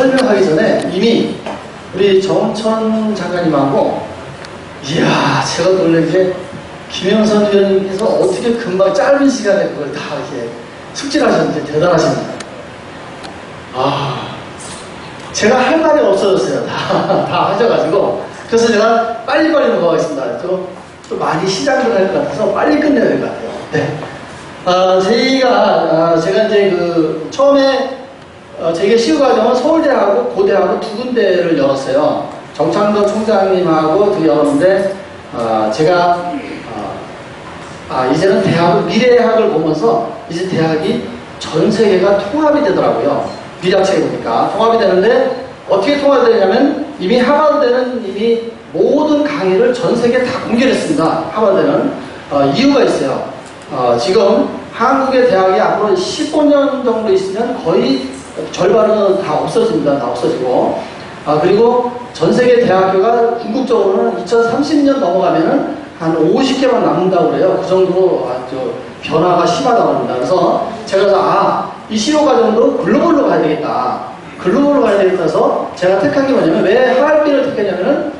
설명하기 전에 이미 우리 정천 작가님하고 이야 제가 놀란 게 김영선 위원님께서 어떻게 금방 짧은 시간에 그걸 다 이렇게 숙지하셨는지 대단하십니다. 제가 할 말이 없어졌어요. 다 하셔가지고. 그래서 제가 빨리빨리 넘어가겠습니다. 또 많이 시장을 할 것 같아서 빨리 끝내야 될 것 같아요. 네. 제가 이제 처음에 저희가 시우과정은 서울대하고 고대하고 두 군데를 열었어요. 정창도 총장님하고 열었는데, 제가, 이제는 미래학을 보면서 이제 대학이 전 세계가 통합이 되더라고요. 미래학책에 보니까. 통합이 되는데, 어떻게 통합이 되냐면, 이미 하버드대는 이미 모든 강의를 전 세계에 다 공개했습니다. 하버드대는. 이유가 있어요. 지금 한국의 대학이 앞으로 15년 정도 있으면 거의 절반은 다 없어집니다. 다 없어지고. 그리고 전 세계 대학교가 궁극적으로는 2030년 넘어가면은 한 50개만 남는다고 그래요. 그 정도로 아주 변화가 심하다고 합니다. 그래서 제가 이 시호 과정도 글로벌로 가야 되겠다. 글로벌로 가야 되겠다 해서 제가 택한 게 뭐냐면 왜 하얼빈을 택했냐면은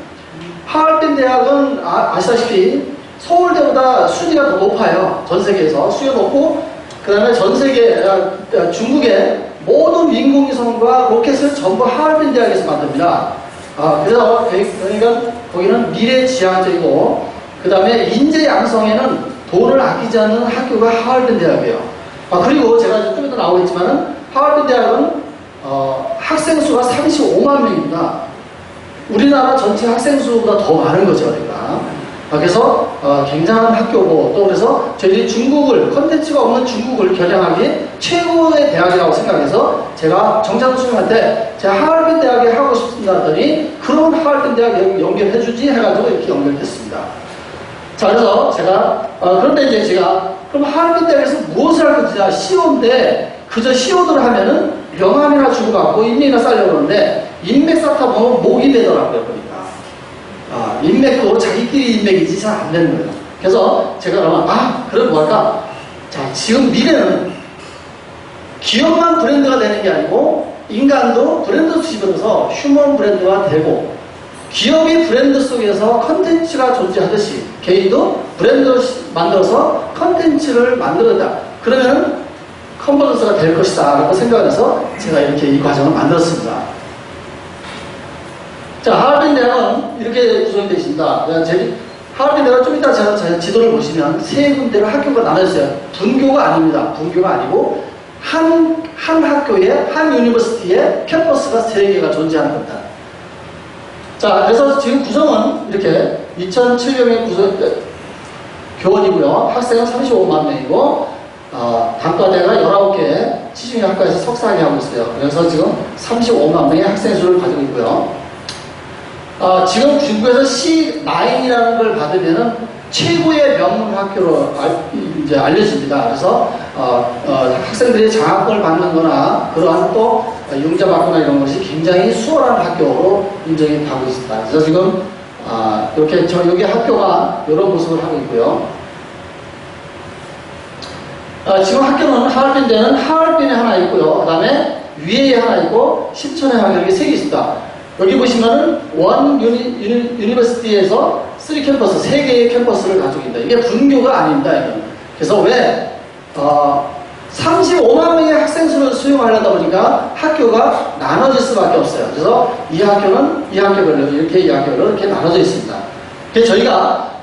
하얼빈 대학은 아시다시피 서울대보다 순위가 더 높아요. 전 세계에서. 순위가 높고, 그 다음에 전 세계, 중국의 모든 인공위성과 로켓을 전부 하얼빈 대학에서 만듭니다. 그래서, 그러니까 거기는 미래지향적이고, 그 다음에 인재 양성에는 돈을 아끼지 않는 학교가 하얼빈 대학이에요. 그리고 제가 좀 이따 나오겠지만은, 하얼빈 대학은, 학생 수가 35만 명입니다. 우리나라 전체 학생 수보다 더 많은 거죠, 그러니까. 그래서 굉장한 학교고 또 그래서 저희들이 중국을 컨텐츠가 없는 중국을 겨냥하기 최고의 대학이라고 생각해서 제가 정찬호 선생님한테 제가 하얼빈 대학에 하고 싶습니다 하더니 그런 하얼빈 대학 연결해주지 해가지고 이렇게 연결됐습니다. 자 그래서 제가 그런데 이제 제가 그럼 하얼빈 대학에서 무엇을 할 것이냐 시호인데 그저 시호들을 하면은 명함이나 주고 받고 인맥이나 쌓려고 그러는데 인맥 쌓다 보면 목이 되더라고요 보니까. 인맥도 자기끼리 인맥이지 잘 안 되는 거예요. 그래서 제가 그럼 뭐 할까? 자, 지금 미래는 기업만 브랜드가 되는 게 아니고 인간도 브랜드 수집으로서 휴먼 브랜드가 되고 기업이 브랜드 속에서 컨텐츠가 존재하듯이 개인도 브랜드 만들어서 컨텐츠를 만들어다. 그러면 컨버전스가 될 것이다 라고 생각해서 제가 이렇게 이 과정을 만들었습니다. 자, 하얼빈 대학은 이렇게 구성이 되어 있습니다. 하얼빈 대학은 좀 이따 제가 지도를 보시면 세 군데로 학교가 나눠졌어요. 분교가 아닙니다. 분교가 아니고 한 학교에, 한 유니버시티에 캠퍼스가 3개가 존재하는 겁니다. 자, 그래서 지금 구성은 이렇게 2,700명 교원이고요. 학생은 35만 명이고, 단과대가 19개, 치중의 학과에서 석사학위 하고 있어요. 그래서 지금 35만 명의 학생 수를 가지고 있고요. 지금 중국에서 C9이라는 걸 받으면은 최고의 명문 학교로 이제 알려집니다. 그래서 학생들이 장학금을 받는 거나 그러한 또 융자 받거나 이런 것이 굉장히 수월한 학교로 인정이 되고 있습니다. 그래서 지금 이렇게 여기 학교가 이런 모습을 하고 있고요. 지금 학교는 하얼빈대는 하얼빈에 하나 있고요. 그 다음에 위에에 하나 있고 신천에 하나 이렇게 3개 있습니다. 여기 보시면은 원 유니버시티에서 3캠퍼스, 3개의 캠퍼스를 가지고 있다. 이게 분교가 아닙니다. 이건. 그래서 왜 35만 명의 학생 수를 수용하려다 보니까 학교가 나눠질 수밖에 없어요. 그래서 이 학교는 이 학교별로 이렇게 이 학교별로 이렇게 나눠져 있습니다. 그래서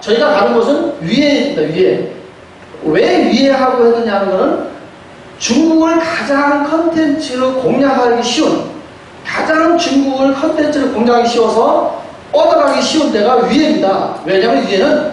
저희가 가는 곳은 위에 있습니다. 위에. 왜 위에 하고 했느냐 하는 거는 중국을 가장 컨텐츠로 공략하기 쉬운 가장 중국을 컨텐츠를 공략하기 쉬워서 뻗어가기 쉬운 데가 위에입니다. 왜냐하면 위에는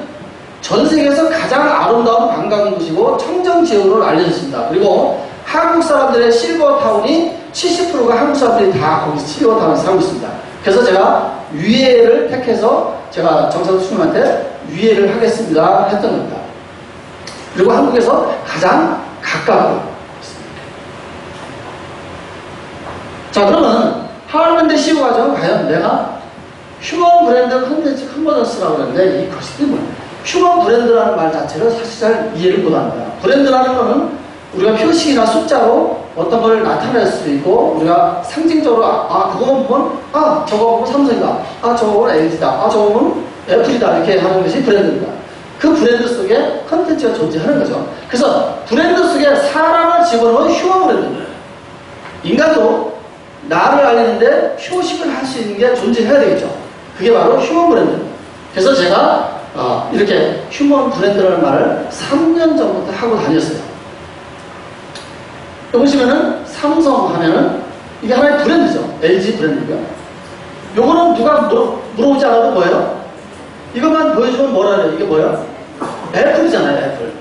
전 세계에서 가장 아름다운 관광 도시고 청정지역으로 알려졌습니다. 그리고 한국 사람들의 실버타운이 70%가 한국 사람들이 다 거기 실버타운에서 살고 있습니다. 그래서 제가 위에를 택해서 제가 정찬호 수님한테 위에를 하겠습니다 했던 겁니다. 그리고 한국에서 가장 가깝고 자 그러면 하얼빈대 시우 과정은 과연 내가 휴먼 브랜드 컨텐츠 컨버전스라고 그러는데 이것이 뭐예요? 휴먼 브랜드라는 말 자체를 사실 잘 이해를 못합니다. 브랜드라는 거는 우리가 표식이나 숫자로 어떤 걸 나타낼 수도 있고, 우리가 상징적으로, 그거 보면, 저거 보면 삼성이다. 저거 보면 LG다. 저거 보면 애플이다. 이렇게 하는 것이 브랜드입니다. 그 브랜드 속에 컨텐츠가 존재하는 거죠. 그래서 브랜드 속에 사람을 집어넣은 휴먼 브랜드입니다. 인간도 나를 알리는데 휴식을 할 수 있는 게 존재해야 되겠죠. 그게 바로 휴먼 브랜드입니다. 그래서 제가 이렇게 휴먼 브랜드라는 말을 3년 전부터 하고 다녔어요. 보시면은 삼성 하면은 이게 하나의 브랜드죠. LG 브랜드고요. 요거는 누가 물어보지 않아도 뭐예요? 이것만 보여주면 뭐라 그래요? 이게 뭐예요? 애플이잖아요. 애플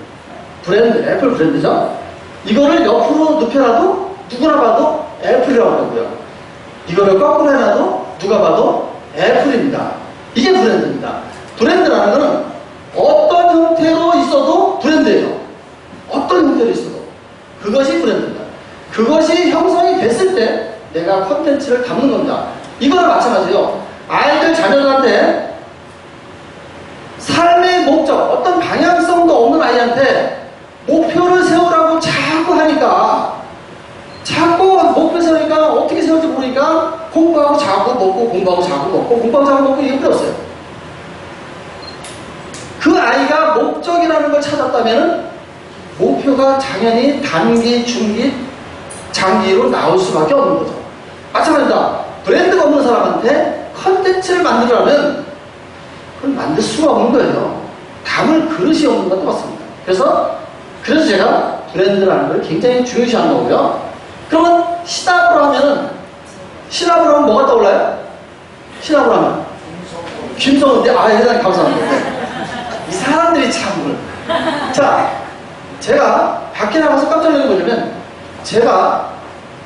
브랜드, 애플 브랜드죠. 이거를 옆으로 눕혀놔도 누구나 봐도 애플이라고 하고요. 이거를 거꾸로 해놔도 누가 봐도 애플입니다. 이게 브랜드입니다. 브랜드라는 것은 어떤 형태로 있어도 브랜드예요. 어떤 형태로 있어도 그것이 브랜드입니다. 그것이 형성이 됐을 때 내가 콘텐츠를 담는 겁니다. 이거는 마찬가지예요. 아이들 자녀들한테 삶의 목적, 어떤 방향성도 없는 아이한테 목표를 세우라고 자꾸 하니까, 자꾸 목표 세우니까 어떻게 세울지 모르니까 공부하고 자고 먹고, 공부하고 자고 먹고, 공부하고 자고 먹고, 이게 필요 없어요. 그 아이가 목적이라는 걸 찾았다면 목표가 당연히 단기, 중기, 장기로 나올 수밖에 없는 거죠. 마찬가지입니다. 브랜드가 없는 사람한테 컨텐츠를 만들려면 그건 만들 수가 없는 거예요. 담을 그릇이 없는 것도 맞습니다. 그래서 제가 브랜드라는 걸 굉장히 중요시하는 거고요. 그러면 시답으로 하면 뭐가 떠올라요? 시답으로 하면 김성은데, 대단히 감사합니다. 이 사람들이 참. 자, 제가 밖에 나가서 깜짝 놀란 거냐면, 제가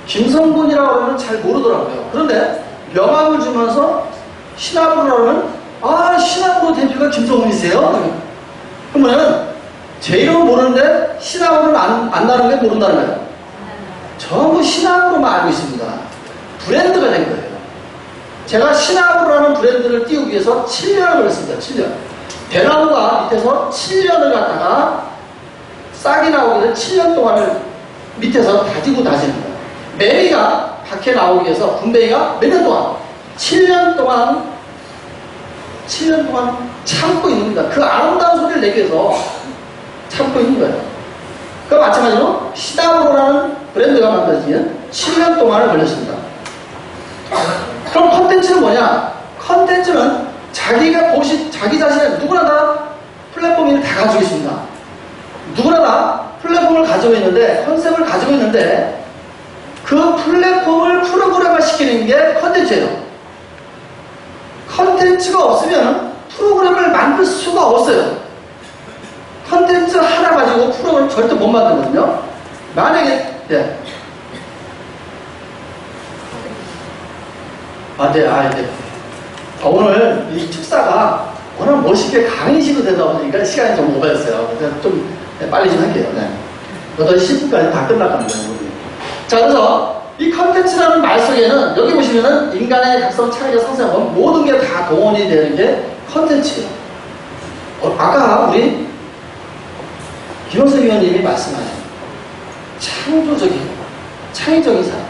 김성군이라고 하면 잘 모르더라고요. 그런데 명함을 주면서 시나브로 하면, 시나브로 대표가 김성군이세요? 그러면 제 이름은 모르는데 시나브로는 안 나는 게 모른다는 거예요. 전부 시나브로만 알고 있습니다. 브랜드가 된 거예요. 제가 시나브로라는 브랜드를 띄우기 위해서 7년을 걸렸습니다. 7년. 대나무가 밑에서 7년을 갖다가 싹이 나오기 위해서 7년 동안을 밑에서 다지는 거예요. 매미가 밖에 나오기 위해서 군뱅이가 몇 년 동안? 7년 동안 참고 있는 겁니다. 그 아름다운 소리를 내기 위해서 참고 있는 거예요. 그 마찬가지로 시다브로라는 브랜드가 만들어지면 7년 동안을 걸렸습니다. 그럼 컨텐츠는 뭐냐? 컨텐츠는 자기 자신의 누구나 다 플랫폼을 다 가지고 있습니다. 누구나 다 플랫폼을 가지고 있는데, 컨셉을 가지고 있는데, 그 플랫폼을 프로그램화 시키는 게 컨텐츠예요. 컨텐츠가 없으면 프로그램을 만들 수가 없어요. 컨텐츠 하나 가지고 프로그램을 절대 못 만들거든요. 만약에, 오늘 이 축사가 워낙 멋있게 강의식으로 되다 보니까 시간이 좀 오버했어요. 그래서 좀 빨리 좀 할게요. 8시 10분까지 다 끝날 겁니다. 자, 그래서 이 컨텐츠라는 말 속에는 여기 보시면은 인간의 각성, 창의적, 상상은 모든 게 다 동원이 되는 게 컨텐츠예요. 아까 우리 김영석 위원님이 말씀하신 창조적인, 창의적인 사람,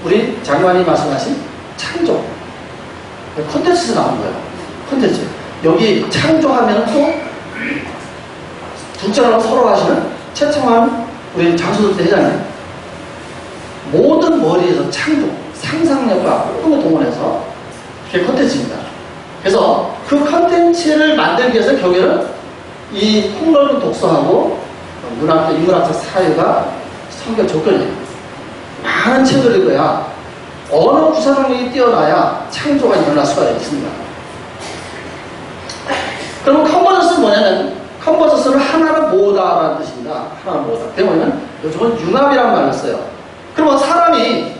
우리 장관이 말씀하신 창조, 컨텐츠에서 나온 거예요. 컨텐츠. 여기 창조하면 또 둘째로 서로 하시는 최청환 우리 장수석대 회장님, 모든 머리에서 창조, 상상력과 모든 걸 동원해서 그게 컨텐츠입니다. 그래서 그 컨텐츠를 만들기 위해서 결국에는 이 폭넓은 독서하고 인문학적 사회가 성격 조건이에요. 많은 책을 읽어야, 언어 구사능력이 뛰어나야 창조가 일어날 수가 있습니다. 그럼 컨버전스는 뭐냐면, 컨버전스는 하나를 모으다라는 뜻입니다. 하나를 모으다. 그게 뭐냐면 요즘은 융합이라는 말을 써요. 그러면 사람이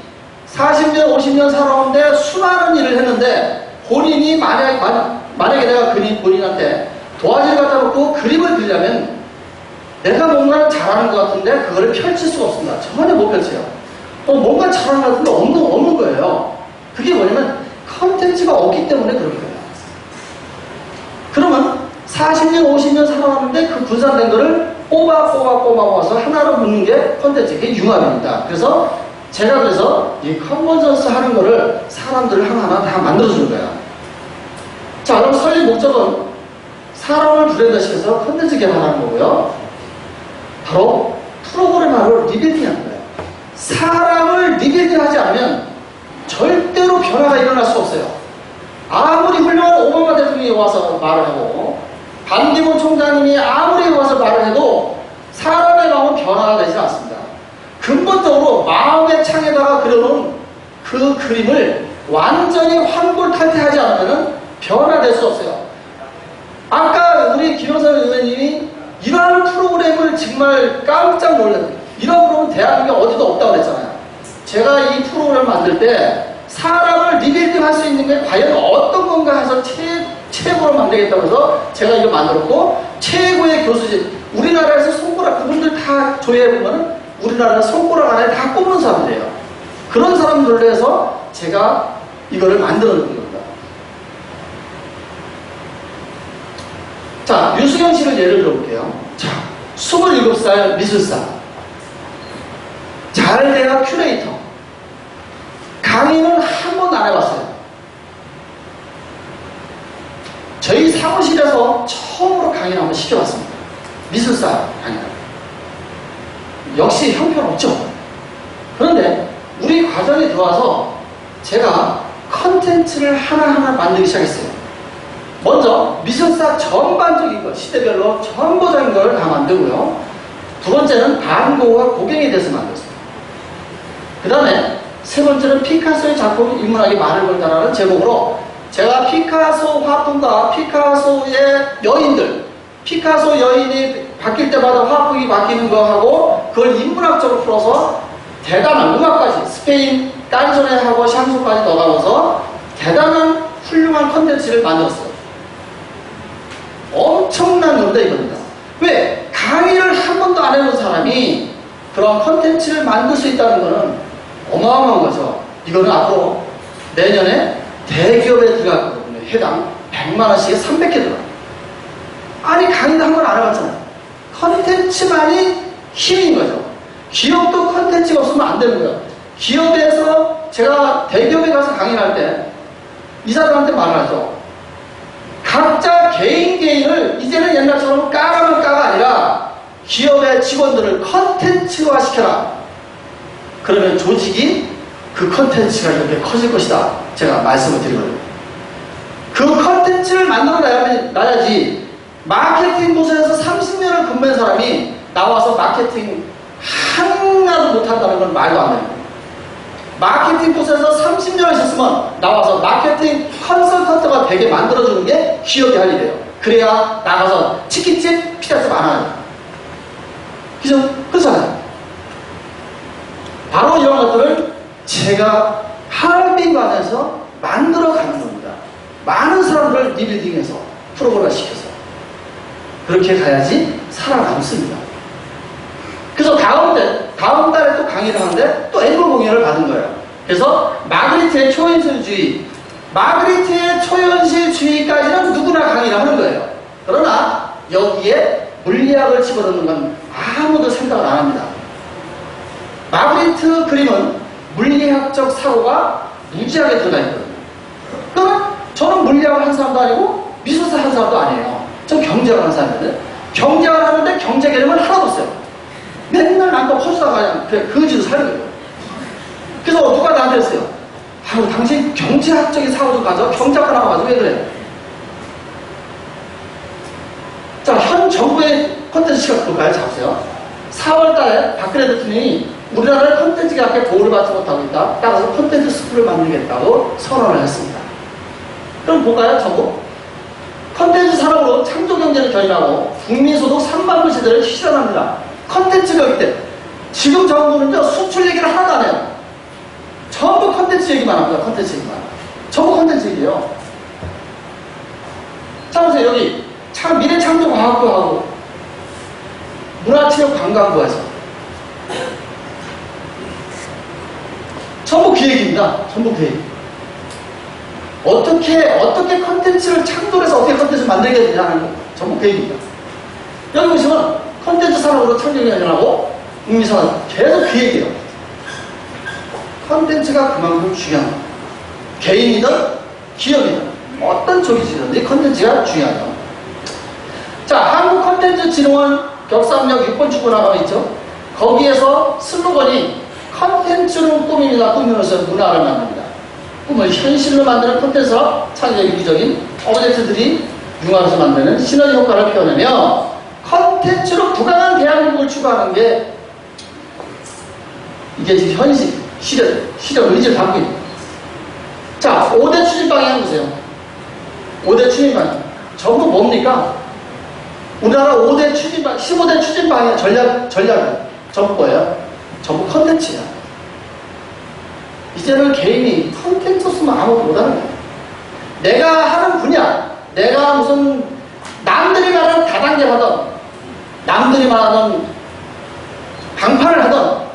40년, 50년 살아오는데 수많은 일을 했는데, 본인이 만약에 내가 본인한테 도화지를 갖다 놓고 그림을 그리려면 내가 뭔가를 잘하는 것 같은데 그거를 펼칠 수가 없습니다. 전혀 못 펼쳐요. 뭔가 잘하는 것 같은데 없는 거예요. 그게 뭐냐면 컨텐츠가 없기 때문에 그런 거예요. 그러면 40년, 50년 살아왔는데 그 분산된 거를 뽑아 모아서 하나로 묶는 게 콘텐츠, 그게 융합입니다. 그래서 제가 이 컨버전스 하는 거를 사람들을 하나하나 다 만들어주는 거야. 자, 그럼 설립 목적은 사람을 브랜드시켜서 콘텐츠 개발하는 거고요. 바로 프로그래머를 리빌딩하는 거예요. 사람을 리빌딩하지 않으면 절대로 변화가 일어날 수 없어요. 아무리 훌륭한 오바마 대통령이 와서 말을 하고 반기문 총장님이 아무리 와서 말을 해도 사람의 마음은 변화가 되지 않습니다. 근본적으로 마음의 창에다가 그려놓은 그 그림을 완전히 환골탈태하지 않으면 변화될 수 없어요. 아까 우리 김영선 의원님이 이러한 프로그램을 정말 깜짝 놀랐어요. 이런 프로그램 대한민국에 어디도 없다고 그랬잖아요. 제가 이 프로그램을 만들 때 사람을 리빌딩 할 수 있는 게 과연 어떤 건가 해서 최고로 만들겠다고 해서 제가 이거 만들었고, 최고의 교수진, 우리나라에서 손가락, 그분들 다 조회해보면 우리나라 손가락 안에 다 꼽는 사람들이에요. 그런 사람들로 해서 제가 이거를 만들어 놓은 겁니다. 자, 유수경 씨를 예를 들어볼게요. 자, 27살 미술사, 잘대학 큐레이터, 강의는 한 번도 안 해봤어요. 저희 사무실에서 처음으로 강의를 한번 시켜봤습니다. 미술사 강의를. 역시 형편없죠. 그런데 우리 과정에 들어와서 제가 컨텐츠를 하나하나 만들기 시작했어요. 먼저 미술사 전반적인 것, 시대별로 전부적인 걸 다 만들고요. 두 번째는 반고와 고갱에 대해서 만들었어요. 그 다음에 세 번째는 피카소의 작품 인문학이 말을 걸다라는 제목으로 제가 피카소 화풍과 피카소의 여인들, 피카소 여인이 바뀔 때마다 화풍이 바뀌는 거하고 그걸 인문학적으로 풀어서 대단한 음악까지 스페인 깐소네하고 샹소까지 넣어가면서 대단한 훌륭한 컨텐츠를 만들었어요. 엄청난 논다 이겁니다. 왜? 강의를 한 번도 안 해본 사람이 그런 컨텐츠를 만들 수 있다는 것은 어마어마한 거죠. 이거는 앞으로 내년에 대기업에 들어갈 거거든요. 해당 100만원씩에 300개 들어가요. 아니, 강의도 한 번 안 해봤잖아요. 컨텐츠만이 힘인 거죠. 기업도 컨텐츠가 없으면 안 되는 거예요. 기업에서 제가 대기업에 가서 강의를 할 때 이 사람한테 말을 하죠. 각자 개인을 이제는 옛날처럼 까라면 까가 아니라 기업의 직원들을 컨텐츠화 시켜라. 그러면 조직이 그 컨텐츠가 이렇게 커질 것이다. 제가 말씀을 드리거든요. 그 컨텐츠를 만들어놔야지 마케팅 부서에서 30년을 근무한 사람이 나와서 마케팅 하나도 못한다는 건 말도 안 됩니다. 마케팅 부서에서 30년을 있었으면 나와서 마케팅 컨설턴트가 되게 만들어주는 게 기업이 할 일이에요. 그래야 나가서 치킨집, 피자집 안 하는. 그죠? 그렇잖아요. 바로 이런 것들을 제가 하얼빈관에서 만들어가는 겁니다. 많은 사람들을 리빌딩해서 프로그램을 시켜서 그렇게 가야지 살아남습니다. 그래서 다음 달에 또 강의를 하는데 또 앵콜 공연을 받은 거예요. 그래서 마그리트의 초현실주의, 마그리트의 초현실주의까지는 누구나 강의를 하는 거예요. 그러나 여기에 물리학을 집어넣는 건 아무도 생각을 안 합니다. 마그리트 그림은 물리학적 사고가 무지하게 들어가 있거든요. 그러면 저는 물리학을 한 사람도 아니고 미술사 한 사람도 아니에요. 전 경제학을 한 사람이거든요. 경제학을 하는데 경제 개념은 하나도 없어요. 맨날 남과 퍼주다가 그냥 거지로 사는 거예요. 그래서 누가 나한테 했어요. 아유, 당신 경제학적인 사고 좀 가져. 경제학과 나와가지고 왜 그래? 자, 현 정부의 컨텐츠가 볼까요? 잡으세요. 4월 달에 박근혜 대통령이 우리나라의 컨텐츠 개혁에 도움을 받지 못하고 있다. 따라서 컨텐츠 스쿨을 만들겠다고 선언을 했습니다. 그럼 볼까요? 정부? 컨텐츠 산업으로 창조경제를 견인하고 국민소득 3만 불 시대를 실현합니다. 컨텐츠 교육 때 지금 정부는요 수출 얘기를 하나도 안 해요. 전부 컨텐츠 얘기만 합니다. 컨텐츠 얘기만. 전부 컨텐츠 얘기예요. 자, 보세요. 여기 미래창조과학부하고 문화체육관광부에서 전부 그 얘기입니다. 전부 그 얘기. 어떻게 컨텐츠를 창조해서 어떻게 컨텐츠를 만들게 되냐는 거 전부 그 얘기입니다. 여기 보시면 콘텐츠 산업으로 창조해내라고 국민선언 계속 그 얘기예요. 콘텐츠가 그만큼 중요한 거예요. 개인이든 기업이든 어떤 쪽이든 이 콘텐츠가 중요하죠. 자, 한국콘텐츠진흥원 격산역 6번 출구 나가면 있죠. 거기에서 슬로건이 콘텐츠는 꿈입니다. 꿈이면서 문화를 만듭니다. 꿈을 현실로 만드는 콘텐츠 사업 창의적 유기적인 오브젝트들이 융합해서 만드는 시너지 효과를 표현하며 콘텐츠로 부강한 대한민국을 추구하는 게 이게 지금 현실, 시절 의지를 담고 있는 거예요. 자, 5대 추진 방향 보세요. 5대 추진 방향. 전부 뭡니까? 우리나라 5대 추진 방향, 15대 추진 방향 전략은 전부 뭐예요? 전부 컨텐츠야. 이제는 개인이 컨텐츠 쓰면 아무것도 못하는 거야. 내가 하는 분야, 내가 무슨 남들이 말하는 다단계 하던, 남들이 말하는 방파를 하던,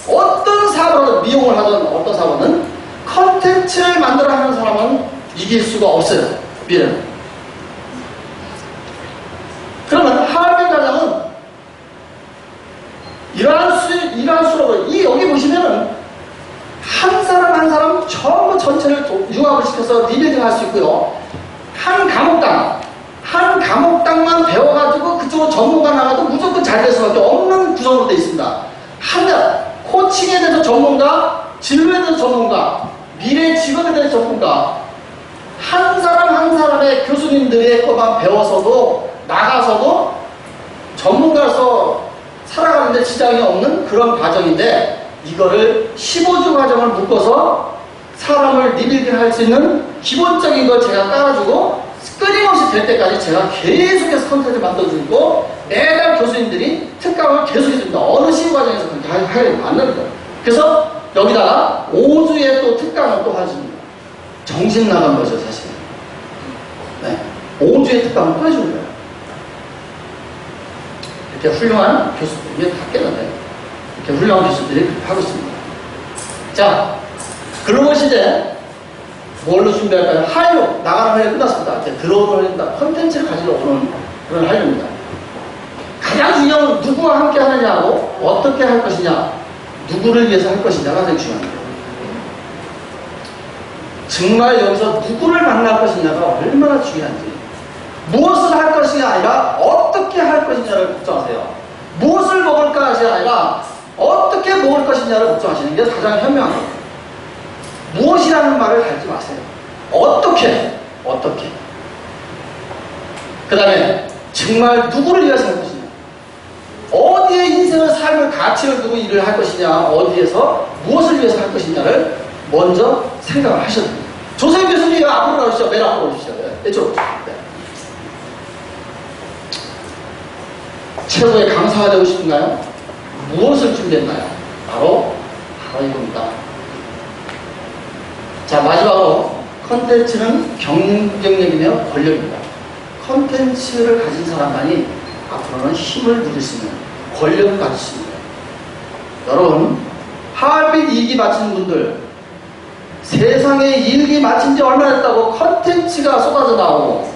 어떤 사업을 하든, 미용을 하든 어떤 사업은 컨텐츠를 만들어 하는 사람은 이길 수가 없어요. 미래는. 그러면 하얼빈 과장은 이러한 수로로, 여기 보시면은 한 사람 한 사람 전부 전체를 융합을 시켜서 리빌딩 할 수 있고요. 한 과목당만 배워가지고 그쪽으로 전문가 나가도 무조건 잘 될 수밖에 없는 구성으로 되어 있습니다. 코칭에 대해서 전문가, 진로에 대해서 전문가, 미래 직업에 대해서 전문가, 한 사람 한 사람의 교수님들의 것만 배워서도 나가서도 전문가로서 살아가는데 지장이 없는 그런 과정인데, 이거를 15주 과정을 묶어서 사람을 리빌딩 할 수 있는 기본적인 걸 제가 깔아주고 끊임없이 될 때까지 제가 계속해서 컨텐츠를 만들어주고 매달 교수님들이 특강을 계속해줍니다. 어느 시기 과정에서 그렇게 하려고 만드는 거예요. 그래서 여기다가 5주에 또 특강을 또 하십니다. 정신 나간 거죠, 사실. 네. 5주에 특강을 또 해주는 거예요. 이렇게 훌륭한 교수들이 다 깨닫네요. 이렇게 훌륭한 교수들이 그렇게 하고 있습니다. 자, 글로벌 시대 뭘로 준비할까요? 한류, 나가는 한류 끝났습니다. 이제 들어오는 한류, 컨텐츠를 가지러 오는 그런 한류입니다. 가장 중요한 건 누구와 함께 하느냐고, 어떻게 할 것이냐, 누구를 위해서 할 것이냐가 가장 중요합니다. 정말 여기서 누구를 만날 것이냐가 얼마나 중요한지, 무엇을 할 것이냐 아니라 어떻게 할 것이냐를 걱정하세요. 무엇을 먹을 것이 아니라 어떻게 먹을 것이냐를 걱정하시는 게 가장 현명한 겁니다. 무엇이라는 말을 하지 마세요. 어떻게. 그 다음에 정말 누구를 위해서 할 것이냐, 어디에 인생을, 삶을, 가치를 두고 일을 할 것이냐, 어디에서 무엇을 위해서 할 것이냐를 먼저 생각을 하셔야 됩니다. 조세호 교수님 앞으로 나오시죠. 맨 앞으로 오십시오. 이쪽으로. 네. 최고의 강사가 되고 싶은가요? 무엇을 준비했나요? 바로 이겁니다. 자, 마지막으로 컨텐츠는 경쟁력이며 권력입니다. 컨텐츠를 가진 사람만이 앞으로는 힘을 누릴 수 있는, 권력을 가질 수 있는 거예요. 여러분, 하얼빈 2기 마친 분들, 세상에 1기 마친 지 얼마 됐다고 컨텐츠가 쏟아져 나오고,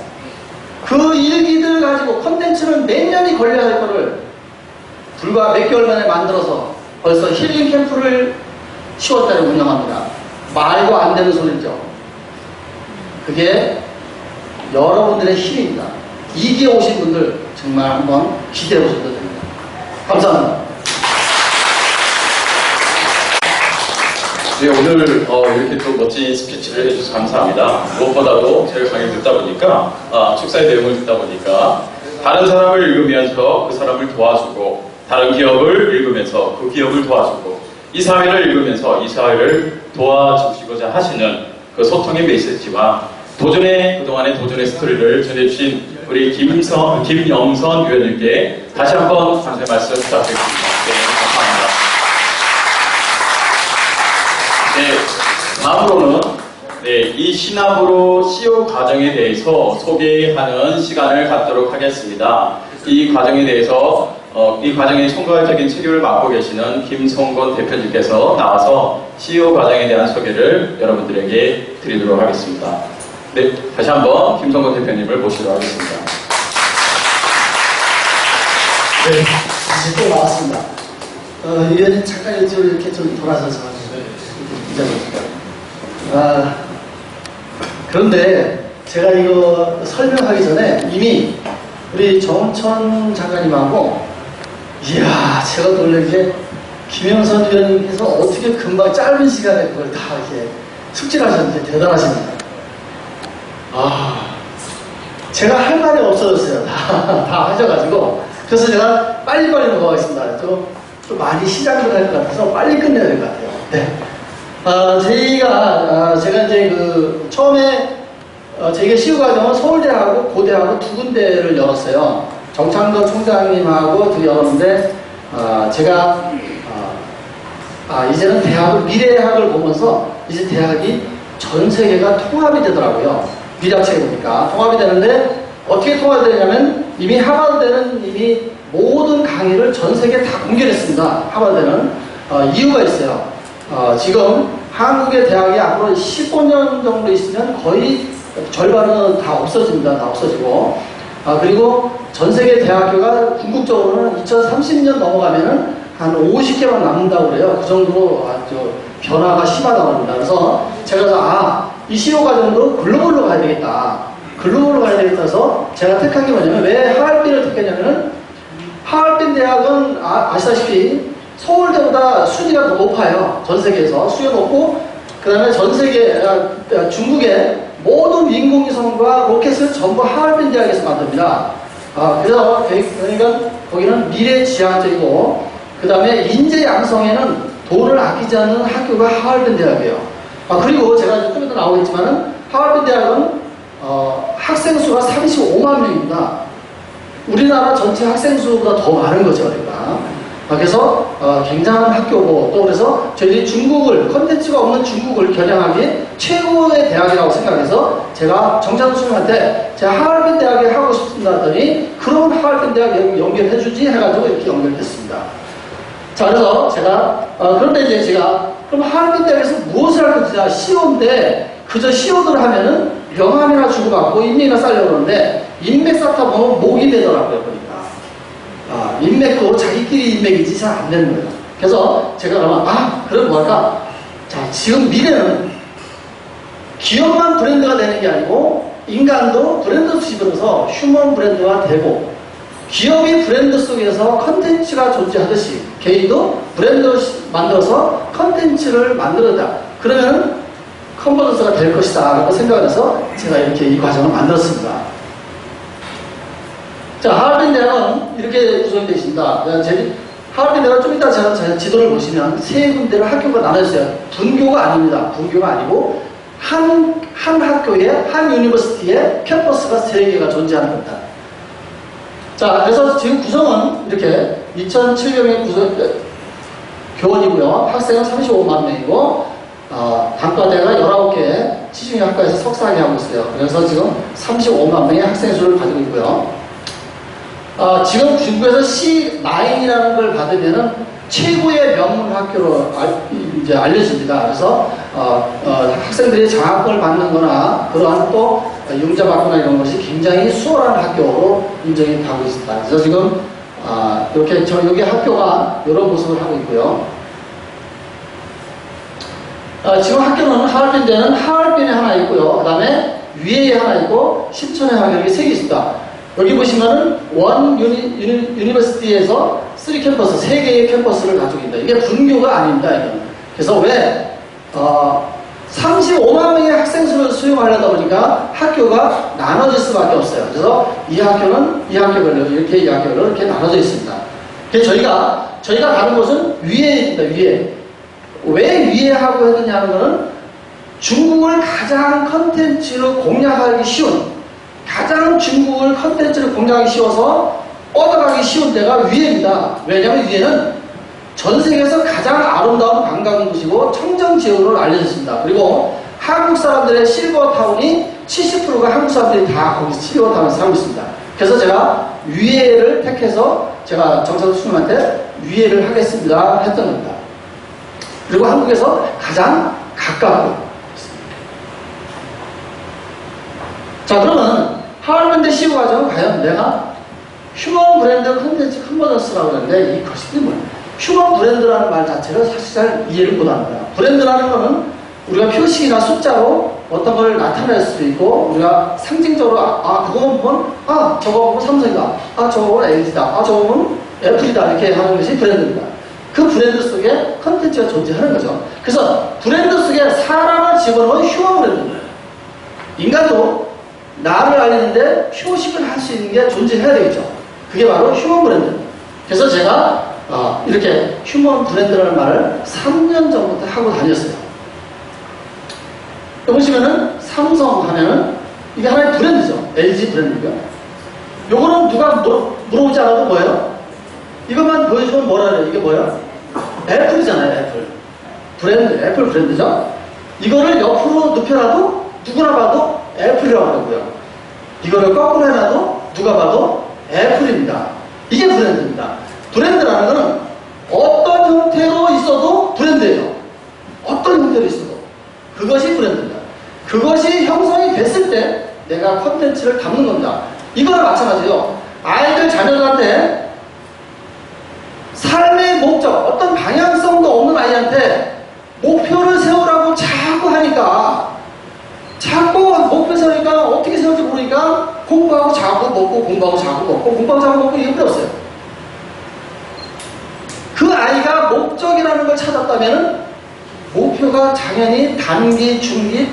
그 1기들 가지고 컨텐츠는 몇 년이 걸려야 할 거를 불과 몇 개월 만에 만들어서 벌써 힐링 캠프를 10월달에 운영합니다. 말도 안 되는 소리죠. 그게 여러분들의 힘입니다. 2기에 오신 분들 정말 한번 기대해 보셔도 됩니다. 감사합니다. 네, 오늘 이렇게 또 멋진 스피치를 해주셔서 감사합니다. 무엇보다도 제가 강의를 듣다 보니까, 축사의 내용을 듣다 보니까 다른 사람을 읽으면서 그 사람을 도와주고, 다른 기업을 읽으면서 그 기업을 도와주고, 이 사회를 읽으면서 이 사회를 도와주시고자 하시는 그 소통의 메시지와 그동안의 도전의 스토리를 전해주신 우리 김영선 위원님께 다시 한번 감사의 말씀 부탁드리겠습니다. 네, 감사합니다. 네, 다음으로는 이 시나브로 CEO 과정에 대해서 소개하는 시간을 갖도록 하겠습니다. 이 과정에 대해서 이 과정의 총괄적인 책임을 맡고 계시는 김성곤 대표님께서 나와서 CEO 과정에 대한 소개를 여러분들에게 드리도록 하겠습니다. 네, 다시 한번 김성곤 대표님을 모시도록 하겠습니다. 네, 다시 또 나왔습니다. 위원님 잠깐 이쪽으로 이렇게 좀 돌아서서 그런데 제가 이거 설명하기 전에 이미 우리 정천 장관님하고 이야 제가 놀란 게 김영선 위원님께서 어떻게 금방 짧은 시간에 그걸 다 이렇게 숙지하셨는지 대단하십니다. 제가 할 말이 없어졌어요. 다 하셔가지고. 그래서 제가 빨리빨리 넘어가겠습니다. 좀 많이 시작을 할 것 같아서 빨리 끝내야 될 것 같아요. 네. 제가 이제 처음에, 저희가 시우과정은 서울대하고 고대하고 두 군데를 열었어요. 정창도 총장님하고 두 열었는데, 이제는 미래학을 보면서 이제 대학이 전 세계가 통합이 되더라고요. 미래학책에 보니까 통합이 되는데 어떻게 통합이 되냐면 이미 하버드대는 이미 모든 강의를 전 세계에 다 공개했습니다. 하버드대는 이유가 있어요. 지금 한국의 대학이 앞으로 15년 정도 있으면 거의 절반은 다 없어집니다. 다 없어지고 그리고 전 세계 대학교가 궁극적으로는 2030년 넘어가면은 한 50개만 남는다고 그래요. 그 정도로 아주 변화가 심하다고 합니다. 그래서 제가 이 시호 과정도 글로벌로 가야 되겠다. 글로벌로 가야 되겠다 해서 제가 택한 게 뭐냐면 왜 하얼빈을 택했냐면 하얼빈 대학은 아시다시피 서울대보다 순위가 더 높아요. 전 세계에서 순위가 높고 그 다음에 전 세계 중국의 모든 인공위성과 로켓을 전부 하얼빈 대학에서 만듭니다. 그래서 그러니까 거기는 미래지향적이고 그 다음에 인재 양성에는 돈을 아끼지 않는 학교가 하얼빈 대학이에요. 그리고 제가 좀 이따 나오겠지만은 하얼빈 대학은 학생 수가 35만 명입니다. 우리나라 전체 학생 수보다 더 많은 거죠, 그러니까. 그래서 굉장한 학교고 또 그래서 저희들이 중국을 컨텐츠가 없는 중국을 겨냥하기 최고의 대학이라고 생각해서 제가 정찬호 선생님한테 제가 하얼빈 대학에 하고 싶습니다 했더니 그럼 하얼빈 대학 연결해주지 해가지고 이렇게 연결됐습니다. 자, 그래서 제가 그런데 이제 제가 그럼 하얼빈 대학에서 무엇을 할 것이냐 시호인데 그저 시호들 하면은 명함이나 주고받고 인맥이나 쌓려고 그러는데 인맥 쌓다 보면 목이 되더라고요, 보니까. 인맥도 자기끼리 인맥이지 잘 안 되는 거예요. 그래서 제가 그럼 뭐 할까? 자, 지금 미래는 기업만 브랜드가 되는 게 아니고 인간도 브랜드 수집으로서 휴먼 브랜드가 되고 기업이 브랜드 속에서 컨텐츠가 존재하듯이 개인도 브랜드 만들어서 컨텐츠를 만들어다. 그러면 컨버전스가 될 것이다 라고 생각을 해서 제가 이렇게 이 과정을 만들었습니다. 자, 하얼빈 대학은 이렇게 구성되어 있습니다. 하얼빈 대학은 좀 이따 제가 지도를 보시면 세 군데로 학교가 나눠졌어요. 분교가 아닙니다. 분교가 아니고 한 학교에 한 유니버시티에 캠퍼스가 3개가 존재하는 겁니다. 자, 그래서 지금 구성은 이렇게 2,700명의 교원이고요. 학생은 35만 명이고 단과대가 19개 지중해 학과에서 석사학위 하고 있어요. 그래서 지금 35만 명의 학생 수를 가지고 있고요. 지금 중국에서 C9이라는 걸 받으면은 최고의 명문 학교로 이제 알려집니다. 그래서 학생들이 장학금을 받는 거나 그러한 또 융자 받거나 이런 것이 굉장히 수월한 학교로 인정이 되고 있습니다. 그래서 지금 이렇게 여기 학교가 이런 모습을 하고 있고요. 지금 학교는 하얼빈대는 하얼빈에 하나 있고요. 그 다음에 위에에 하나 있고 신천에 하나 이렇게 3개 있습니다. 여기 보시면은 원 유니버시티에서 3캠퍼스, 3개의 캠퍼스를 가지고 있다. 이게 분교가 아닙니다. 이건. 그래서 왜 35만 명의 학생 수를 수용하려다 보니까 학교가 나눠질 수밖에 없어요. 그래서 이 학교는 이 학교별로 이렇게 이 학교별로 이렇게 나눠져 있습니다. 그래서 저희가 가는 곳은 위에입니다. 위에. 왜 위에 하고 했느냐는 거는 중국을 가장 컨텐츠로 공략하기 쉬운 가장 중국을 컨텐츠를 공략하기 쉬워서 뻗어가기 쉬운 데가 위에입니다. 왜냐하면 위에는 전 세계에서 가장 아름다운 관광도시고 청정지역으로 알려졌습니다. 그리고 한국 사람들의 실버타운이 70%가 한국 사람들이 다 거기 실버타운에서 살고 있습니다. 그래서 제가 위에를 택해서 제가 정찬호 수님한테 위에를 하겠습니다 했던 겁니다. 그리고 한국에서 가장 가깝고 자, 그러면 하얼빈대 시우 과정은 과연 내가 휴먼 브랜드 컨텐츠 컨버전스라고 하는데 이것이 뭐예요? 휴먼 브랜드라는 말 자체를 사실 잘 이해를 못하는 거야. 브랜드라는 거는 우리가 표식이나 숫자로 어떤 걸 나타낼 수도 있고 우리가 상징적으로 그거 보면 저거 보면 삼성이다, 저거 보면 LG다, 저거 보면 애플이다 이렇게 하는 것이 브랜드입니다. 그 브랜드 속에 컨텐츠가 존재하는 거죠. 그래서 브랜드 속에 사람을 집어넣은 휴먼 브랜드입니다. 인간도 나를 알리는데 휴식을 할 수 있는 게 존재해야 되겠죠. 그게 바로 휴먼 브랜드. 그래서 제가 이렇게 휴먼 브랜드라는 말을 3년 전부터 하고 다녔어요. 보시면은 삼성 하면은 이게 하나의 브랜드죠. LG 브랜드고요. 요거는 누가 물어보지 않아도 뭐예요? 이것만 보여주면 뭐라 그래요? 이게 뭐예요? 애플이잖아요. 애플 브랜드, 애플 브랜드죠. 이거를 옆으로 눕혀놔도 누구나 봐도 애플이라고 하고요. 이거를 거꾸로 해놔도 누가 봐도 애플입니다. 이게 브랜드입니다. 브랜드라는 거는 어떤 형태로 있어도 브랜드예요. 어떤 형태로 있어도 그것이 브랜드입니다. 그것이 형성이 됐을 때 내가 콘텐츠를 담는 겁니다. 이거랑 마찬가지예요. 아이들 자녀들한테 삶의 목적, 어떤 방향성도 없는 아이한테 목표를 세우라고 자꾸 하니까 자꾸 목표 세우니까 어떻게 세울지 모르니까 공부하고 자고 먹고 공부하고 자고 먹고 공부하고 자고 먹고 이게 어려웠어요. 그 아이가 목적이라는 걸 찾았다면 목표가 당연히 단기, 중기,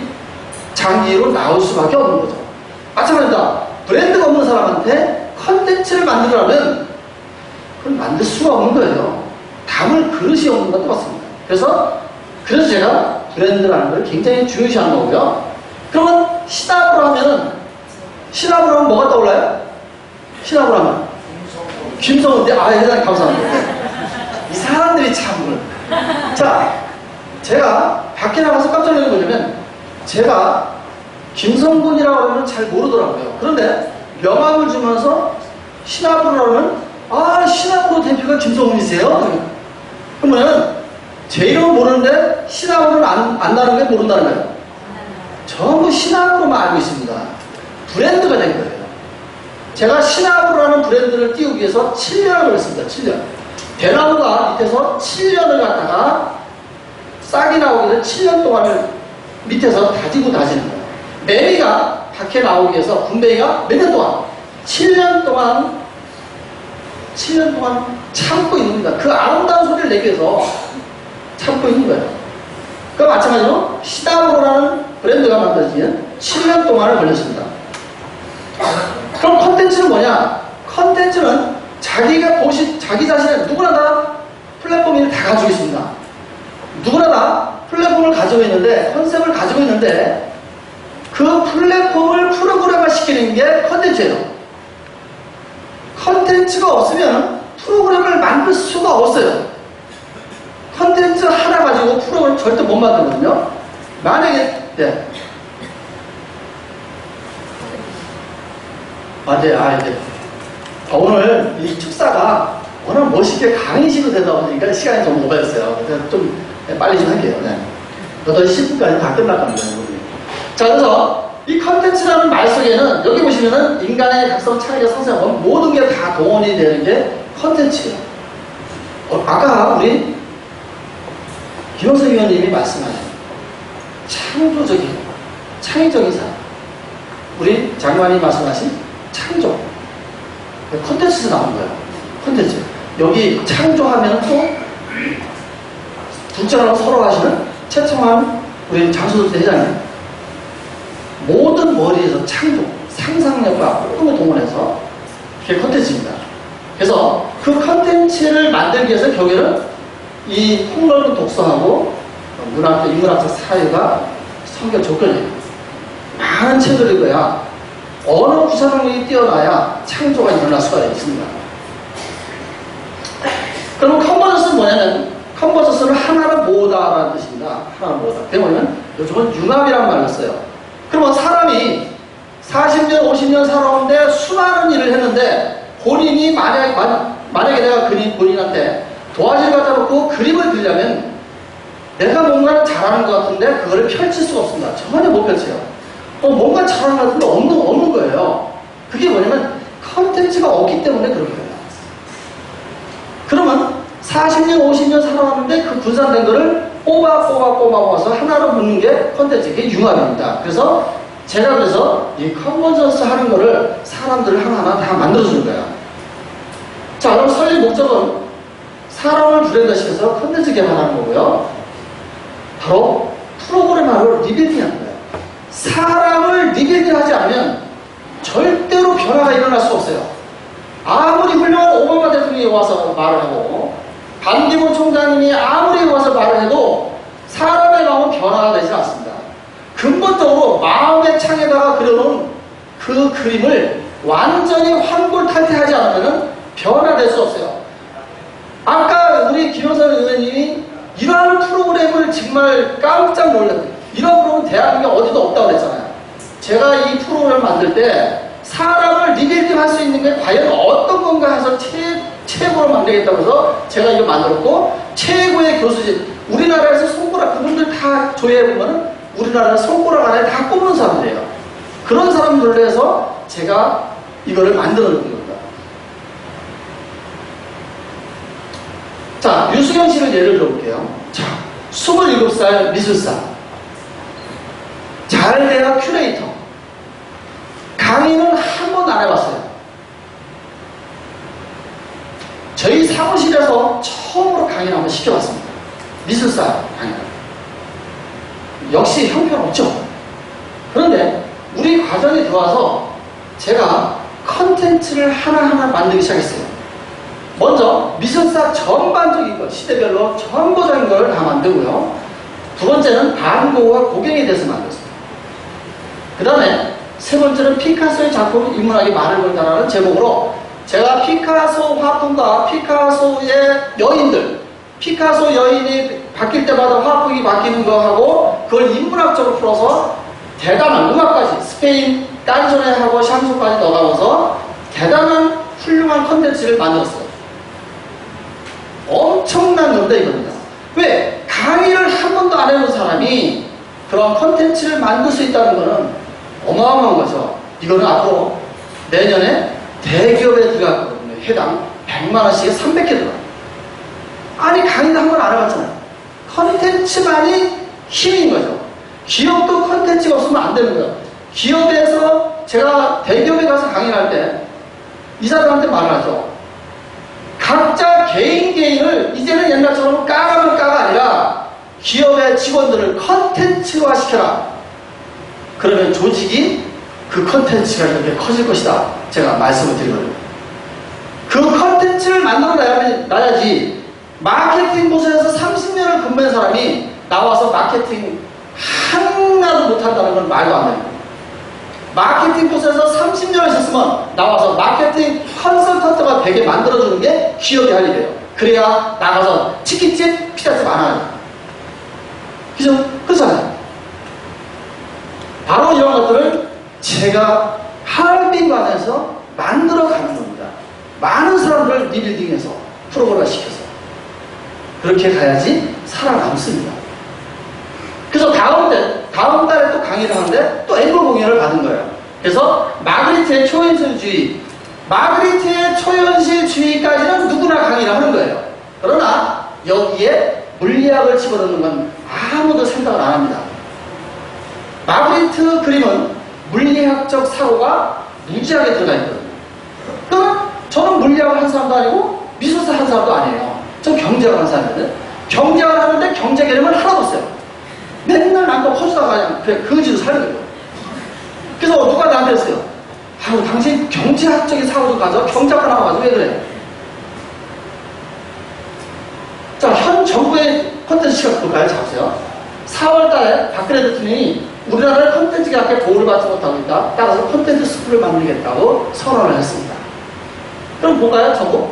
장기로 나올 수밖에 없는 거죠. 마찬가지입니다. 브랜드가 없는 사람한테 컨텐츠를 만들으라면 그걸 만들 수가 없는 거예요. 담을 그릇이 없는 것도 맞습니다. 그래서 제가 브랜드라는 걸 굉장히 중요시하는 거고요. 그러면 시답으로 하면은 뭐가 떠올라요? 시답으로 하면 김성훈인데 대단히 감사합니다. 이 사람들이 참 자, 제가 밖에 나가서 깜짝 놀란 거냐면 제가 김성군이라고 하면 잘 모르더라고요. 그런데 명함을 주면서 신합으로 하면 신합으로 대표가 김성군이세요? 그러면 제 이름은 모르는데 신합으로는 안 나는 게 모른다는 거예요. 전부 신합으로만 알고 있습니다. 브랜드가 된 거예요. 제가 신합으로라는 브랜드를 띄우기 위해서 7년을 걸렸습니다. 7년. 대나무가 밑에서 7년을 갖다가 싹이 나오기 위해서 7년 동안을 밑에서 다지는 거예요. 매미가 밖에 나오기 위해서 군뱅이가 몇 년 동안? 7년 동안 참고 있는 겁니다. 그 아름다운 소리를 내기 위해서 참고 있는 거예요. 그 마찬가지로 시다브로라는 브랜드가 만들어지면 7년 동안을 걸렸습니다. 그럼 컨텐츠는 뭐냐? 컨텐츠는 자기 자신의 누구나 다 플랫폼을 다 가지고 있습니다. 누구나 다 플랫폼을 가지고 있는데, 컨셉을 가지고 있는데, 그 플랫폼을 프로그램화 시키는 게 컨텐츠예요. 컨텐츠가 없으면 프로그램을 만들 수가 없어요. 컨텐츠 하나 가지고 프로그램을 절대 못 만들거든요. 만약에, 네. 오늘 이 축사가 워낙 멋있게 강의식으로 되다 보니까 시간이 좀 오버했어요. 그래서 좀 빨리 좀 할게요. 네. 8시 10분까지 다 끝날 겁니다. 자, 그래서 이 컨텐츠라는 말 속에는 여기 보시면은 인간의 각성, 창의적, 상상은 모든 게 다 동원이 되는 게 컨텐츠예요. 아까 우리 김영석 위원님이 말씀하신 창조적인, 창의적인 사람. 우리 장관이 말씀하신 창조. 컨텐츠에서 나온 거예요. 컨텐츠. 여기 창조하면 또 국장하고 서로 하시는 최청환 우리 장수도 회장님. 모든 머리에서 창조, 상상력과 모든 걸 동원해서 그게 컨텐츠입니다. 그래서 그 컨텐츠를 만들기 위해서 결국에는 이 폭넓은 독서하고 인문학적 사유가 성격 조건이에요. 많은 책을 읽어야 어느 구사능력이 뛰어나야 창조가 일어날 수가 있습니다. 그럼 컨버전스는 뭐냐면 컨버전스는 하나를 모으다라는 뜻입니다. 하나를 모으다. 그게 뭐냐면 요즘은 융합이라는 말을 써요. 그러면 사람이 40년, 50년 살아오는데 수많은 일을 했는데 본인이 만약에 내가 본인한테 도화지를 갖다 놓고 그림을 그리려면 내가 뭔가를 잘하는 것 같은데 그거를 펼칠 수가 없습니다. 전혀 못 펼쳐요. 뭔가 잘하는 것 같은데 없는 거예요. 그게 뭐냐면 컨텐츠가 없기 때문에 그런 거예요. 그러면 40년, 50년 살아왔는데 그 분산된 거를 뽑아서 하나로 묶는 게 컨텐츠, 그게 융합입니다. 그래서 제가 이 컨버전스 하는 거를 사람들을 하나하나 다 만들어주는 거예요. 자, 그럼 설립 목적은 사람을 브랜드시켜서 컨텐츠 개발하는 거고요. 바로 프로그램화를 리빌딩하는 거예요. 사람을 리빌딩하지 않으면 절대로 변화가 일어날 수 없어요. 아무리 훌륭한 오바마 대통령이 와서 말을 하고 반기문 총장님이 아무리 와서 말을 해도 사람의 마음은 변화가 되지 않습니다. 근본적으로 마음의 창에다가 그려놓은 그 그림을 완전히 환골탈태하지 않으면 변화될 수 없어요. 아까 우리 김영선 의원님이 이러한 프로그램을 정말 깜짝 놀랐어요. 이런 프로그램 대한민국에 어디도 없다고 그랬잖아요. 제가 이 프로그램을 만들 때 사람을 리빌딩 할 수 있는 게 과연 어떤 건가 해서 최고로 만들겠다고 해서 제가 이거 만들었고, 최고의 교수진, 우리나라에서 손가락, 그분들 다 조회해보면 우리나라 손가락 안에 다 꼽는 사람들이에요. 그런 사람들로 해서 제가 이거를 만들어 놓은 겁니다. 자, 유수경 씨를 예를 들어볼게요. 자, 27살 미술사, 잘대학 큐레이터, 강의는 한 번도 안 해봤어요. 저희 사무실에서 처음으로 강의를 한번 시켜봤습니다. 미술사 강의. 역시 형편없죠. 그런데 우리 과정에 들어와서 제가 컨텐츠를 하나하나 만들기 시작했어요. 먼저 미술사 전반적인 것, 시대별로 전부적인 걸 다 만들고요. 두 번째는 반고와 고갱에 대해서 만들었습니다. 그 다음에 세 번째는 피카소의 작품 인문학이 말을 걸다라는 제목으로 제가 피카소 화풍과 피카소의 여인들, 피카소 여인이 바뀔 때마다 화풍이 바뀌는 거하고 그걸 인문학적으로 풀어서 대단한 음악까지 스페인 깐소네하고 샹소까지 넣어가면서 대단한 훌륭한 컨텐츠를 만들었어요. 엄청난 연대이겁니다. 왜? 강의를 한 번도 안 해본 사람이 그런 컨텐츠를 만들 수 있다는 것은 어마어마한 거죠. 이거는 앞으로 내년에 대기업에 들어갔거든요. 해당 100만원씩에 300개 들어가요. 아니, 강의도 한 번 안 해봤잖아요. 컨텐츠만이 힘인 거죠. 기업도 컨텐츠가 없으면 안 되는 거예요. 기업에서 제가 대기업에 가서 강의를 할 때 이 사람한테 말을 하죠. 각자 개인을 이제는 옛날처럼 까가면 까가 아니라 기업의 직원들을 컨텐츠화 시켜라. 그러면 조직이 그 컨텐츠가 이렇게 커질 것이다. 제가 말씀을 드리거든요. 그 컨텐츠를 만들어놔야지 마케팅 부서에서 30년을 근무한 사람이 나와서 마케팅 하나도 못한다는 건 말도 안 됩니다. 마케팅 부서에서 30년을 있었으면 나와서 마케팅 컨설턴트가 되게 만들어주는 게 기업이 할 일이에요. 그래야 나가서 치킨집, 피자집 안 하는. 그죠? 그렇잖아요. 바로 이런 것들을 제가 하얼빈관에서 만들어가는 겁니다. 많은 사람들을 리빌딩해서 프로그램화 시켜서 그렇게 가야지 살아남습니다. 그래서 다음 달에 또 강의를 하는데 또 앵콜 공연을 받은 거예요. 그래서 마그리트의 초현실주의, 마그리트의 초현실주의까지는 누구나 강의를 하는 거예요. 그러나 여기에 물리학을 집어넣는 건 아무도 생각을 안 합니다. 마그리트 그림은 물리학적 사고가 무지하게 들어가 있거든요. 그럼 저는 물리학을 한 사람도 아니고 미술사 한 사람도 아니에요. 전 경제학을 한 사람이거든요. 경제학을 하는데 경제 개념은 하나도 없어요. 맨날 남과 퍼주다가 그냥 그래 거지로 살는 거예요. 그래서 누가 나한테 했어요. 아유, 당신 경제학적인 사고 좀 가져. 경제학과 나와가지고 왜 그래? 자, 현 정부의 컨텐츠가 볼까요? 잡으세요. 4월 달에 박근혜 대통령이 우리나라를 컨텐츠 개혁에 도움을 받지 못하고 있다. 따라서 컨텐츠 스쿨을 만들겠다고 선언을 했습니다. 그럼 볼까요? 정부?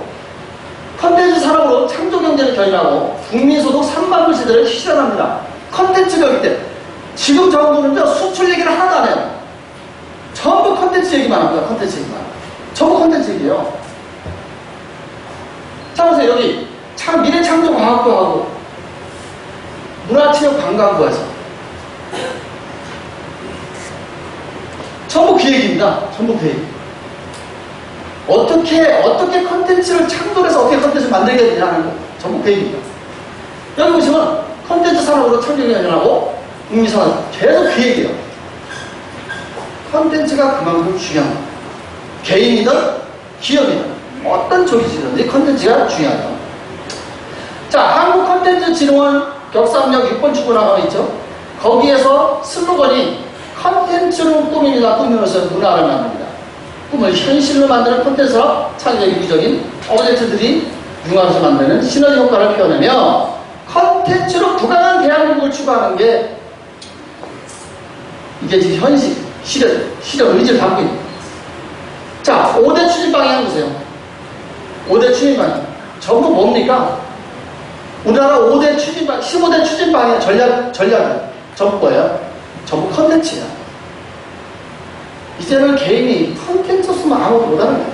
컨텐츠 산업으로 창조경제를 견인하고 국민소득 3만 불 시대를 실현합니다. 컨텐츠 교육 때 지금 정부는요 수출 얘기를 하나도 안 해요. 전부 컨텐츠 얘기만 합니다. 컨텐츠 얘기만. 전부 컨텐츠 얘기예요. 자, 보세요. 여기 미래창조과학부하고 문화체육관광부에서 전부 그 얘기입니다. 전부 그 얘기. 어떻게 컨텐츠를 창조해서 어떻게 컨텐츠를 만들게 되냐는 거 전부 그 얘기입니다. 여기 보시면 컨텐츠 산업으로 창조력이 아니라고 국민산업 계속 그 얘기예요. 컨텐츠가 그만큼 중요합니다. 개인이든 기업이든 어떤 쪽이든지 컨텐츠가 중요하죠. 자, 한국컨텐츠진흥원 격상역 6번 출구라고 있죠. 거기에서 슬로건이 컨텐츠로 꾸밉니다. 꾸미면서 문화를 만듭니다. 꿈을 현실로 만드는 콘텐츠 사업 창의적 유기적인 오브젝트들이 융합해서 만드는 시너지 효과를 표현하며 컨텐츠로 부강한 대한민국을 추구하는 게 이게 지금 현실, 시련 의지를 담고 있는. 자, 5대 추진 방향 보세요. 5대 추진 방향. 전부 뭡니까? 우리나라 5대 추진 방향, 15대 추진 방향 전략은 전부 뭐예요? 전부 컨텐츠야. 이제는 개인이 컨텐츠 쓰면 아무것도 못하는 거야.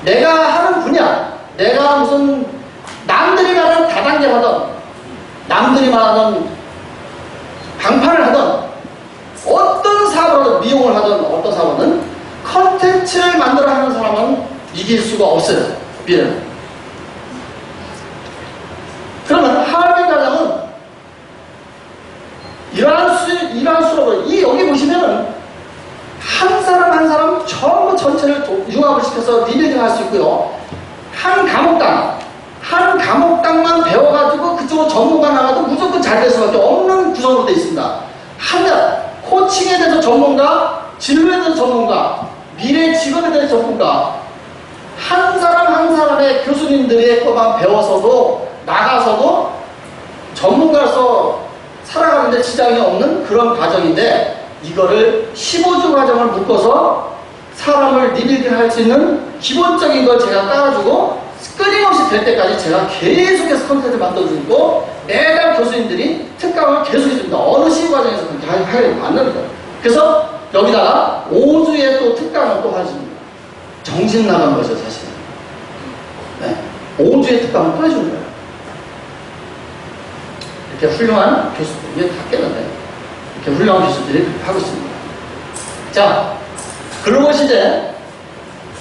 내가 하는 분야, 내가 무슨 남들이 말하는 다단계 하던, 남들이 말하는 방파를 하던, 어떤 사업을 미용을 하던 어떤 사업은 컨텐츠를 만들어 하는 사람은 이길 수가 없어요. 미래는. 그러면 하얼빈 과장은 이러한 수업을, 여기 보시면은 한 사람 한 사람 전부 전체를 융합을 시켜서 리빌딩 할 수 있고요. 한 과목당만 배워가지고 그쪽으로 전문가 나가도 무조건 잘 될 수밖에 없는 구성으로 되어 있습니다. 코칭에 대해서 전문가, 진로에 대해서 전문가, 미래 직업에 대해서 전문가, 한 사람 한 사람의 교수님들의 것만 배워서도 나가서도 전문가로서 살아가는데 지장이 없는 그런 과정인데, 이거를 15주 과정을 묶어서 사람을 리빌딩 할 수 있는 기본적인 걸 제가 따라주고 끊임없이 될 때까지 제가 계속해서 컨텐츠를 만들어주고 매달 교수님들이 특강을 계속 해줍니다. 어느 시기 과정에서 다 하게 만드는 거예요. 그래서 여기다가 5주에 또 특강을 또 하십니다. 정신 나간 거죠, 사실. 네. 5주에 특강을 또 해주는 거예요. 이렇게 훌륭한 교수들, 이게 다 깨는데 이렇게 훌륭한 교수들이 그렇게 하고 있습니다. 자, 글로벌 시대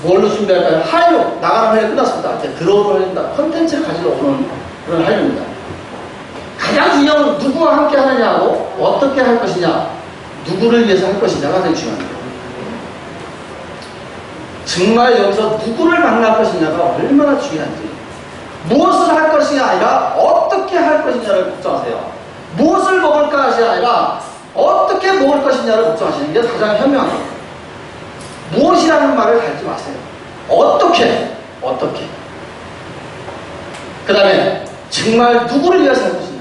뭘로 준비할까요? 한류, 나가는 한류 끝났습니다. 이제 들어오는 컨텐츠를 가지러 오는 그런 한류입니다. 가장 중요한 건 누구와 함께 하느냐고, 어떻게 할 것이냐, 누구를 위해서 할 것이냐가 되게 중요합니다. 정말 여기서 누구를 만날 것이냐가 얼마나 중요한지, 무엇을 할 것이 아니라 어떻게 할 것이냐를 걱정하세요. 무엇을 먹을 것이 아니라 어떻게 먹을 것이냐를 걱정하시는 게 가장 현명한 겁니다. 무엇이라는 말을 하지 마세요. 어떻게. 그 다음에 정말 누구를 위해서 할 것이냐,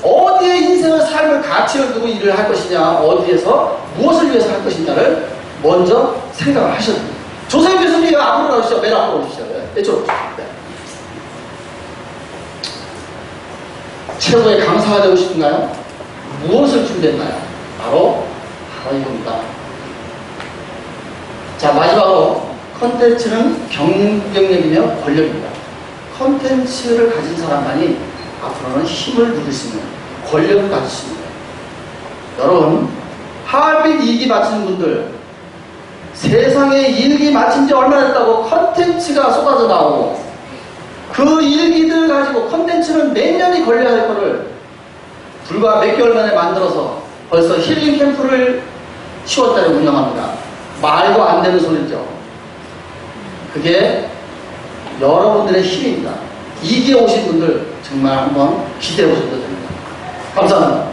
어디에 인생의 삶을 가치를 두고 일을 할 것이냐, 어디에서 무엇을 위해서 할 것이냐를 먼저 생각을 하셔야 됩니다. 조세호 교수님 앞으로 나오시죠. 맨 앞으로 오시죠. 이쪽으로. 네. 최고의 강사가 되고 싶은가요? 무엇을 준비했나요? 바로 이겁니다. 자, 마지막으로 컨텐츠는 경쟁력이며 권력입니다. 컨텐츠를 가진 사람만이 앞으로는 힘을 누릴 수 있는 권력을 가질 수 있는 거예요. 여러분, 하얼빈 2기 마친 분들, 세상에 1기 마친 지 얼마나 됐다고 컨텐츠가 쏟아져 나오고, 그 일기들 가지고 컨텐츠는 몇 년이 걸려야 할 거를 불과 몇 개월 만에 만들어서 벌써 힐링 캠프를 10월달에 운영합니다. 말도 안 되는 소리죠. 그게 여러분들의 힘입니다. 2기에 오신 분들 정말 한번 기대해 보셔도 됩니다. 감사합니다.